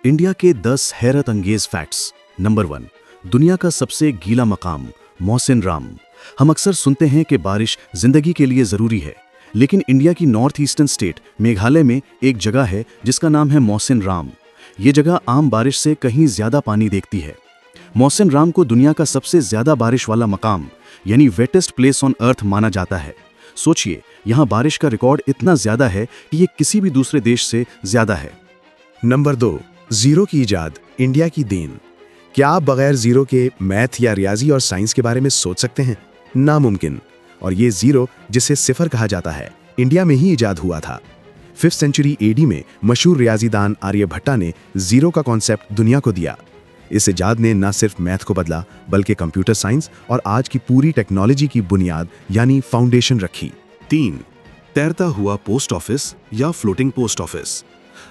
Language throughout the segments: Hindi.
इंडिया के 10 हैरत अंगेज फैक्ट्स। नंबर 1, दुनिया का सबसे गीला मकाम मोहसिन राम। हम अक्सर सुनते हैं कि बारिश जिंदगी के लिए ज़रूरी है, लेकिन इंडिया की नॉर्थ ईस्टर्न स्टेट मेघालय में एक जगह है जिसका नाम है मोहसिन राम। ये जगह आम बारिश से कहीं ज़्यादा पानी देखती है। मोहसिन राम को दुनिया का सबसे ज़्यादा बारिश वाला मकाम यानी वेटेस्ट प्लेस ऑन अर्थ माना जाता है। सोचिए, यहाँ बारिश का रिकॉर्ड इतना ज़्यादा है कि ये किसी भी दूसरे देश से ज़्यादा है। नंबर 2, जीरो की इजाद इंडिया की देन। क्या आप बगैर जीरो के मैथ या रियाजी और साइंस के बारे में सोच सकते हैं? नामुमकिन। और ये जीरो, जिसे सिफर कहा जाता है, इंडिया में ही इजाद हुआ था। 5th सेंचुरी एडी में मशहूर रियाजीदान आर्यभट्टा ने जीरो का कॉन्सेप्ट दुनिया को दिया। इस इजाद ने न सिर्फ मैथ को बदला, बल्कि कंप्यूटर साइंस और आज की पूरी टेक्नोलॉजी की बुनियाद यानी फाउंडेशन रखी। 3, तैरता हुआ पोस्ट ऑफिस या फ्लोटिंग पोस्ट ऑफिस।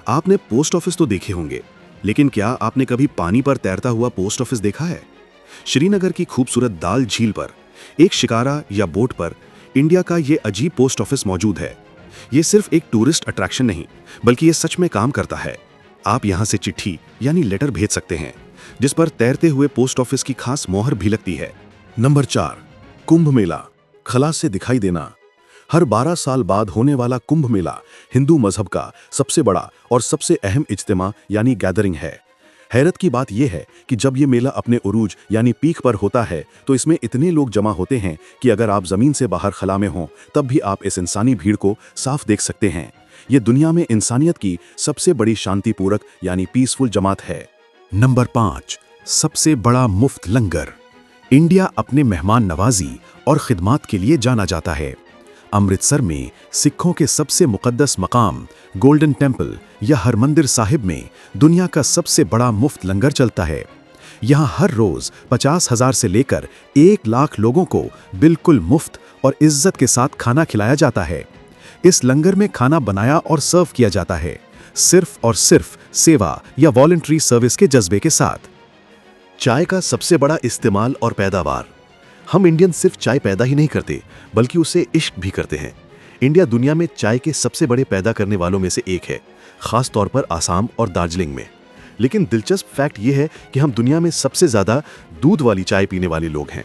आपने पोस्ट ऑफिस तो देखे होंगे, लेकिन क्या आपने कभी पानी पर तैरता हुआ पोस्ट ऑफिस देखा है? श्रीनगर की खूबसूरत दाल झील पर एक शिकारा या बोट पर इंडिया का ये अजीब पोस्ट ऑफिस मौजूद है। ये सिर्फ एक टूरिस्ट अट्रैक्शन नहीं, बल्कि ये सच में काम करता है। आप यहाँ से चिट्ठी यानी लेटर भेज सकते हैं, जिस पर तैरते हुए पोस्ट ऑफिस की खास मोहर भी लगती है। नंबर 4, कुंभ मेला, खला से दिखाई देना। हर 12 साल बाद होने वाला कुंभ मेला हिंदू मजहब का सबसे बड़ा और सबसे अहम इज्तिमा यानी गैदरिंग है। हैरत की बात यह है कि जब ये मेला अपने उरूज यानी पीक पर होता है तो इसमें इतने लोग जमा होते हैं कि अगर आप जमीन से बाहर खला में हों तब भी आप इस इंसानी भीड़ को साफ देख सकते हैं। ये दुनिया में इंसानियत की सबसे बड़ी शांतिपूर्वक यानी पीसफुल जमात है। नंबर 5, सबसे बड़ा मुफ्त लंगर। इंडिया अपने मेहमान नवाजी और खिदमात के लिए जाना जाता है। अमृतसर में सिखों के सबसे मुकद्दस मकाम गोल्डन टेम्पल या हरमंदिर साहिब में दुनिया का सबसे बड़ा मुफ्त लंगर चलता है। यहाँ हर रोज 50,000 से लेकर 1 लाख लोगों को बिल्कुल मुफ्त और इज्जत के साथ खाना खिलाया जाता है। इस लंगर में खाना बनाया और सर्व किया जाता है, सिर्फ और सिर्फ सेवा या वॉलंटरी सर्विस के जज्बे के साथ। चाय का सबसे बड़ा इस्तेमाल और पैदावार। हम इंडियन सिर्फ चाय पैदा ही नहीं करते, बल्कि उसे इश्क भी करते हैं। इंडिया दुनिया में चाय के सबसे बड़े पैदा करने वालों में से एक है, खास तौर पर आसाम और दार्जिलिंग में। लेकिन दिलचस्प फैक्ट यह है कि हम दुनिया में सबसे ज्यादा दूध वाली चाय पीने वाले लोग हैं।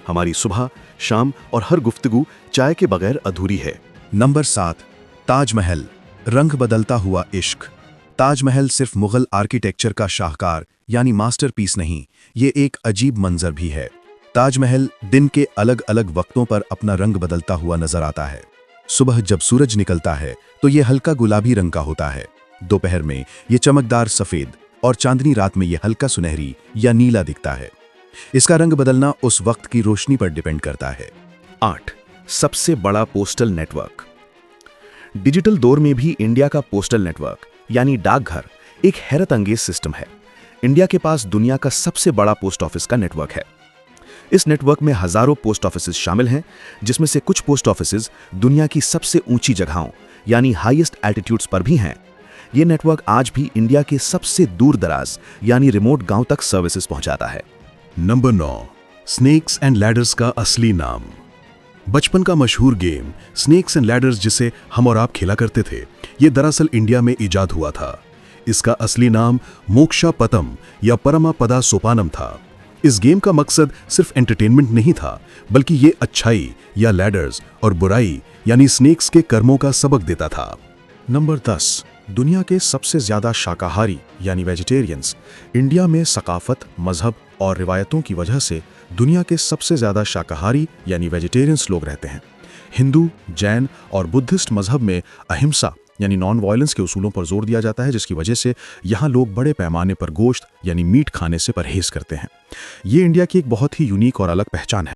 हमारी सुबह, शाम और हर गुफ्तगू चाय के बगैर अधूरी है। नंबर 7, ताजमहल, रंग बदलता हुआ इश्क। ताजमहल सिर्फ मुगल आर्किटेक्चर का शाहकार यानी मास्टरपीस नहीं, ये एक अजीब मंजर भी है। ताजमहल दिन के अलग अलग वक्तों पर अपना रंग बदलता हुआ नजर आता है। सुबह जब सूरज निकलता है तो ये हल्का गुलाबी रंग का होता है, दोपहर में ये चमकदार सफेद और चांदनी रात में ये हल्का सुनहरी या नीला दिखता है। इसका रंग बदलना उस वक्त की रोशनी पर डिपेंड करता है। 8, सबसे बड़ा पोस्टल नेटवर्क। डिजिटल दौर में भी इंडिया का पोस्टल नेटवर्क यानी डाकघर एक हैरत अंगेज सिस्टम है। इंडिया के पास दुनिया का सबसे बड़ा पोस्ट ऑफिस का नेटवर्क है। इस नेटवर्क में हजारों पोस्ट ऑफिसेज शामिल हैं, जिसमें से कुछ पोस्ट ऑफिसेज दुनिया की सबसे ऊंची जगहों यानी हाईएस्ट एल्टीट्यूड्स पर भी हैं। ये नेटवर्क आज भी इंडिया के सबसे दूर दराज यानी रिमोट गांव तक सर्विसेज पहुंचाता है। नंबर 9, स्नेक्स एंड लैडर्स का असली नाम। बचपन का मशहूर गेम स्नेक्स एंड लैडर्स, जिसे हम और आप खेला करते थे, ये दरअसल इंडिया में इजाद हुआ था। इसका असली नाम मोक्षा पतम या परमा पदा सोपानम था। इस गेम का मकसद सिर्फ एंटरटेनमेंट नहीं था, बल्कि ये अच्छाई या लैडर्स और बुराई यानी स्नेक्स के कर्मों का सबक देता था। नंबर 10, दुनिया के सबसे ज्यादा शाकाहारी यानी वेजिटेरियंस। इंडिया में सकाफत, मजहब और रिवायतों की वजह से दुनिया के सबसे ज्यादा शाकाहारी यानी वेजिटेरियंस लोग रहते हैं। हिंदू, जैन और बुद्धिस्ट मजहब में अहिंसा यानी नॉन वायलेंस के उसूलों पर जोर दिया जाता है, जिसकी वजह से यहाँ लोग बड़े पैमाने पर गोश्त यानी मीट खाने से परहेज करते हैं। ये इंडिया की एक बहुत ही यूनिक और अलग पहचान है।